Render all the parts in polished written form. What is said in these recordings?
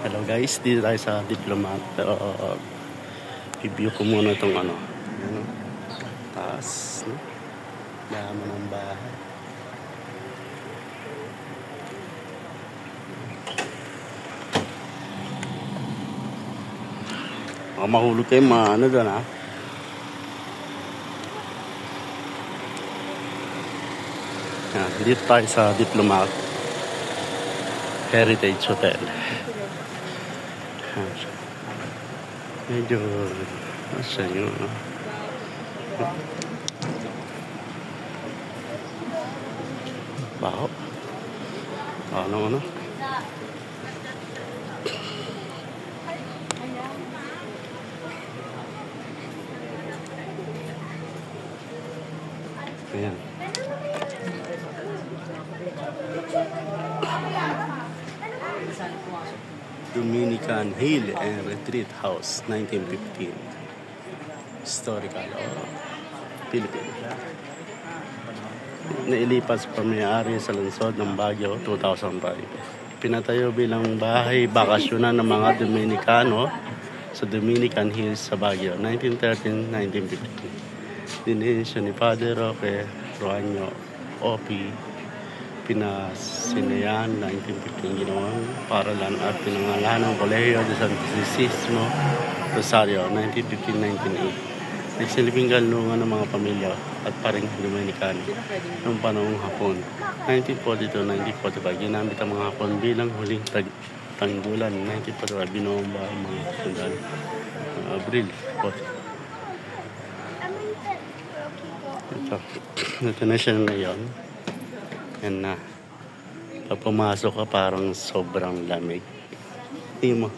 Hello guys, dito tayo sa Diplomat. Pero review ko muna itong ano, taas, no? Dama ng bahay. Baka mahulog kayo mga ano doon, ha? Yan, dito tayo sa Diplomat Heritage Hotel. Medyo nasa yun, no? Baho. Ano? Ayan. Dominican Hill and Retreat House, 1915. Historical Philippines. Nailipas pa may-ari sa lungsod ng Baguio, 2005. Pinatayo bilang bahay bakasyonan ng mga Dominicano sa Dominican Hills sa Baguio, 1913-1915. Dinisyon ni Father Roque Ruano Opi Pinasinayan, 1915, ginawang paralan at pinangalan ng Kolehiyo de San Francisco Rosario, 1915-1908. Nagsilbing galungan ng mga pamilya at paring Dominicano noong panahong Hapon. 1942-1945, ginamit ang mga Hapon bilang huling tanggulan. 1945, binomba ang mga sundalo. Abril 40. Ito na siya ngayon. Yan na. Pag pumasok ka, parang sobrang lamig. Tingnan mo.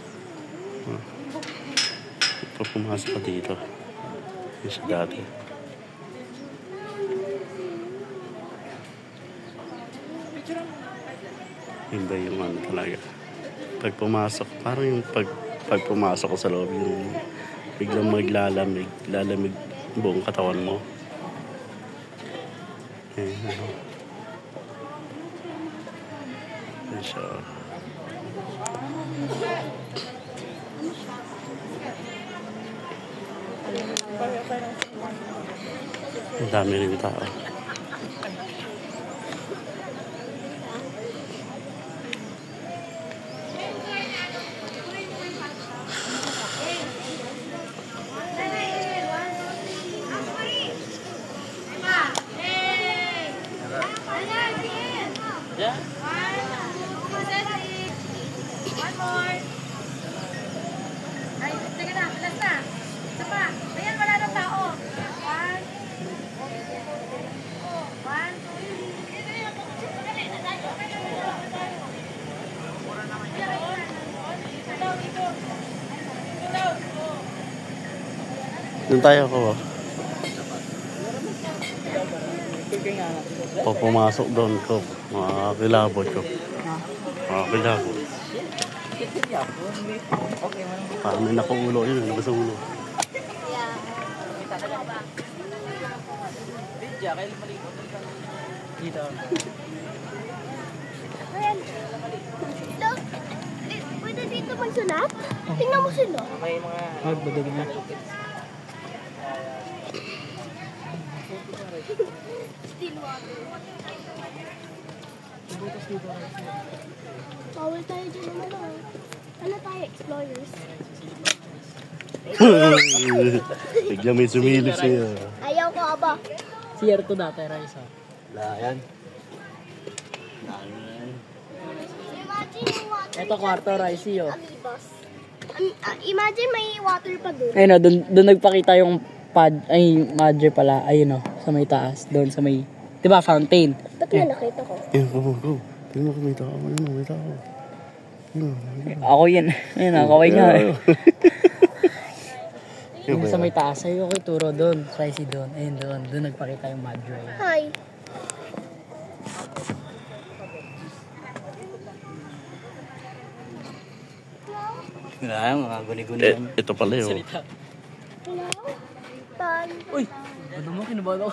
Pag pumasok ka dito. Yan siya dati. Iba yung ano talaga. Pag pumasok, parang yung pag pumasok ko sa loob, yung biglang maglalamig. Lalamig buong katawan mo. Yan, ano. So, ang dami rin tao. Yeah. One more. Ay, teka na. Last na. Isa pa. Ayan, wala nang tao. One. Doon tayo ko. Pag pumasok doon ko, makakilabot ko. Makakilabot. Parang may nakaulo yun. Ano ba sa ulo? Dito. Ayan. Look. Pwede dito magsulat? Tingnan mo sila. Okay, mga... Magbadag na. Still water. Bawal tayo dyan naman. Ano tayo, explorers? Bigla may sumilip siya. Ayaw ko, aba. CR to dati, Raisa. Layan. Imagine yung water. Ito kwarto, Raisa, oh. Amibos. Imagine may water pa doon. Ayun, oh, doon nagpakita yung pad, ay, Madre pala, ayun, oh, sa may taas, doon sa may, diba, fountain. Ba't nga nakita ko? Go. Tingnan mo, may tao. May tao. Ako yan. Ayun, kaway nga. Yung sa may taas, ay okay, turo doon. Raisa doon. Ayun, doon nagpakita yung Madre. Hi. Mga guni-guni. Ito pala yun. Salita. Hello? Pan. Uy! Ano mo, kinabahan ako.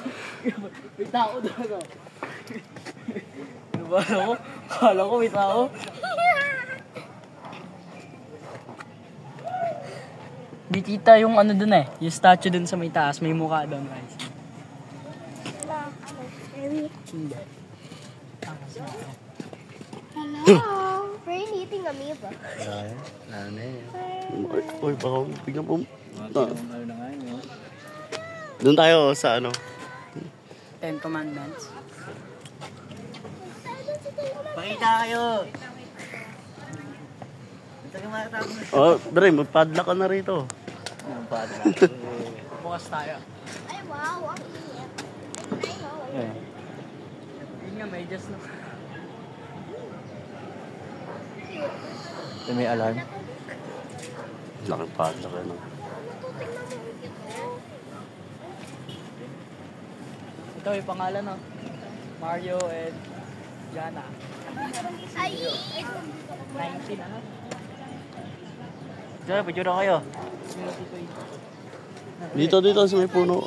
May tao doon ako. Kinabahan ako. Kala ko may tao. Di kita yung ano dun eh. Yung statue dun sa may taas. May mukha doon guys. Na, Harry. Hindi. Hello. We're eating amoeba. Uy, baka biglang doon tayo sa ano. 10 Commandments. Pakita kayo! Oh, Dre, magpadla ka na rito. Bukas tayo. Ay, wow. Ang init. Ay, Yun nga, may just na. May alarm. Laki padla ka na. Ito yung pangalan no. Mario and Jana. Ay! 19 ano? Diyan, picture na kayo. Dito sa may puno.